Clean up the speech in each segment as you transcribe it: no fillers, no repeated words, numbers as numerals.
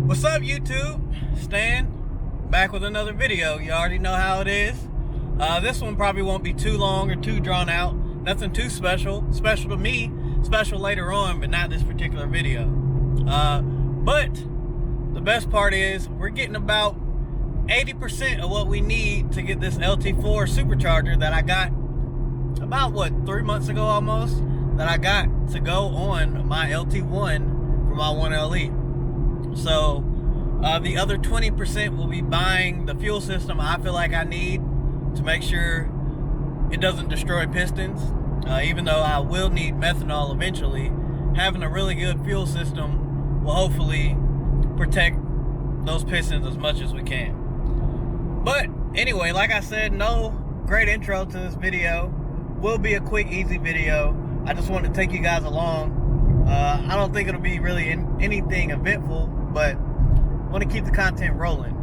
What's up, YouTube? Stan back with another video. You already know how it is. This one probably won't be too long or too drawn out. Nothing too special. Special to me, special later on, but not this particular video. But the best part is we're getting about 80% of what we need to get this LT4 supercharger that I got about, what, 3 months ago almost, that I got to go on my LT1 for my 1LE. So the other 20% will be buying the fuel system I feel like I need to make sure it doesn't destroy pistons. Even though I will need methanol eventually, having a really good fuel system will hopefully protect those pistons as much as we can. But anyway, like I said, no great intro to this video. Will be a quick, easy video. I just want to take you guys along. I don't think it'll be really anything eventful, but I want to keep the content rolling.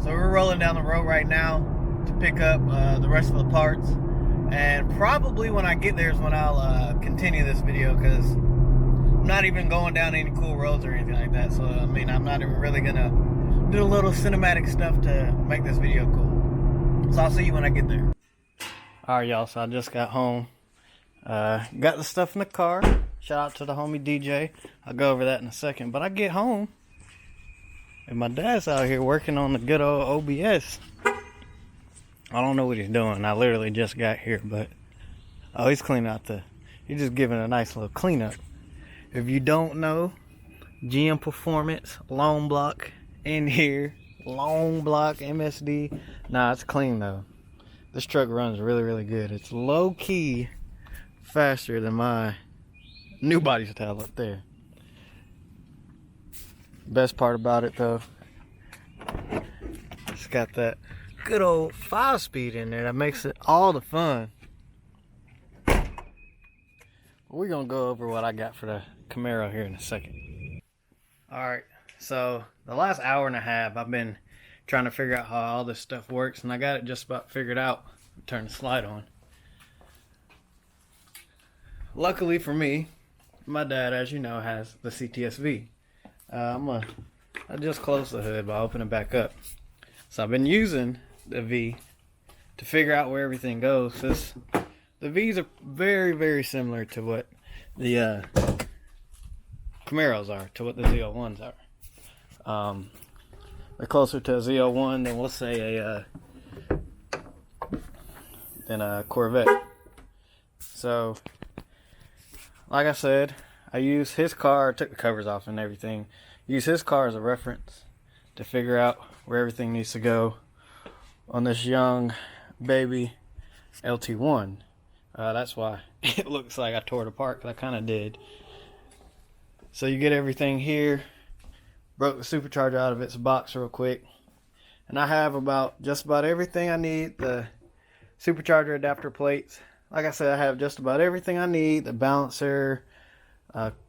So we're rolling down the road right now to pick up the rest of the parts, and probably when I get there is when I'll continue this video, because I'm not even going down any cool roads or anything like that. So I mean, I'm not even really gonna do a little cinematic stuff to make this video cool. So I'll see you when I get there. Alright, y'all, so I just got home. Got the stuff in the car. Shout out to the homie DJ. I'll go over that in a second. But I get home, and my dad's out here working on the good old OBS. I don't know what he's doing. I literally just got here, but oh, he's cleaning out he's just giving a nice little cleanup. If you don't know, ADM Performance, long block in here, long block MSD. Nah, it's clean though. This truck runs really, really good. It's low key faster than my new body style up there. Best part about it though, it's got that good old 5-speed in there that makes it all the fun. We're gonna go over what I got for the Camaro here in a second. Alright, so the last hour and a half I've been trying to figure out how all this stuff works, and I got it just about figured out. Turn the slide on. Luckily for me, my dad, as you know, has the CTSV. I just closed the hood, but I'll open it back up. So I've been using the V to figure out where everything goes. The V's are very, very similar to what the Camaros are, to what the Z01s are. They're closer to a Z01 than, we'll say, a Corvette. So, like I said, I use his car, took the covers off and everything, use his car as a reference to figure out where everything needs to go on this young baby LT1. That's why it looks like I tore it apart, because I kind of did. So you get everything here. Broke the supercharger out of its box real quick, and I have just about everything I need. The supercharger adapter plates, like I said, I have just about everything I need. The balancer,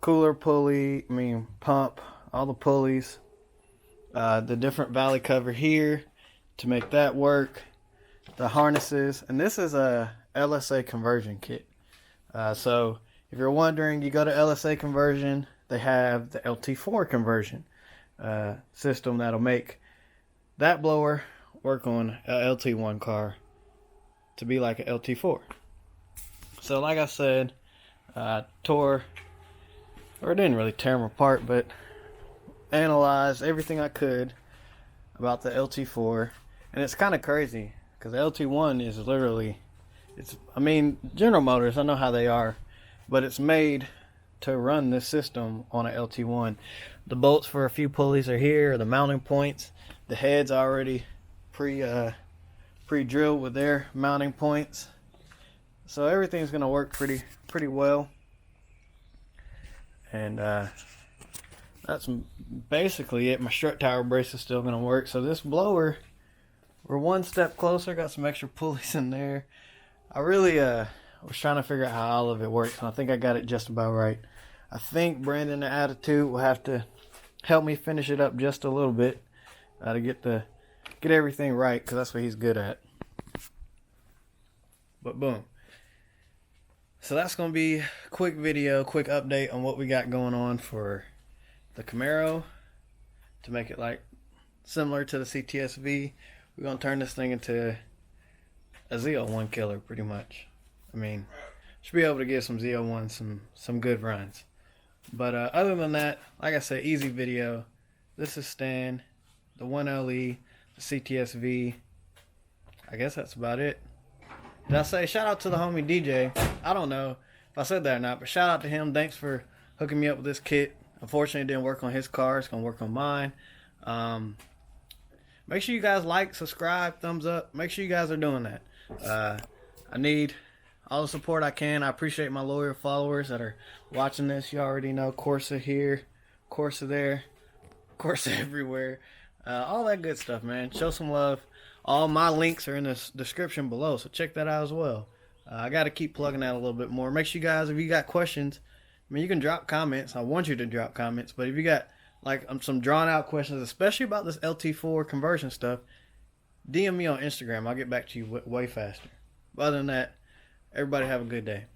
cooler pulley, pump, all the pulleys, the different valley cover here to make that work, the harnesses, and this is a LSA Conversion kit. So if you're wondering, you go to LSA Conversion, they have the LT4 conversion system that'll make that blower work on a LT1 car to be like an LT4. So like I said, it didn't really tear them apart, but analyzed everything I could about the LT4, And it's kind of crazy because LT1 is literally, I mean, General Motors, I know how they are, but it's made to run this system on a LT1. The bolts for a few pulleys are here, the mounting points, the head's already pre-drilled with their mounting points. So everything's gonna work pretty well. And that's basically it. My strut tower brace is still gonna work. So this blower, we're one step closer. Got some extra pulleys in there. I really was trying to figure out how all of it works, and I think I got it just about right. I think Brandon the Attitude will have to help me finish it up just a little bit to get everything right, because that's what he's good at. But boom. So that's going to be a quick video, quick update on what we got going on for the Camaro to make it like similar to the CTS-V. We're going to turn this thing into a Z01 killer pretty much. I mean, should be able to give some Z01 some good runs. But other than that, like I said, easy video. This is Stan, the 1LE, the CTS-V. I guess that's about it. Did I say shout out to the homie DJ? I don't know if I said that or not, but shout out to him. Thanks for hooking me up with this kit. Unfortunately, it didn't work on his car. It's going to work on mine. Make sure you guys like, subscribe, thumbs up. Make sure you guys are doing that. I need all the support I can. I appreciate my loyal followers that are watching this. You already know Corsa here, Corsa there, Corsa everywhere. All that good stuff, man. Show some love. All my links are in the description below, so check that out as well. I got to keep plugging that a little bit more. Make sure you guys, if you got questions, I mean, you can drop comments. I want you to drop comments, but if you got like some drawn out questions, especially about this LT4 conversion stuff, DM me on Instagram. I'll get back to you way faster. But other than that, everybody have a good day.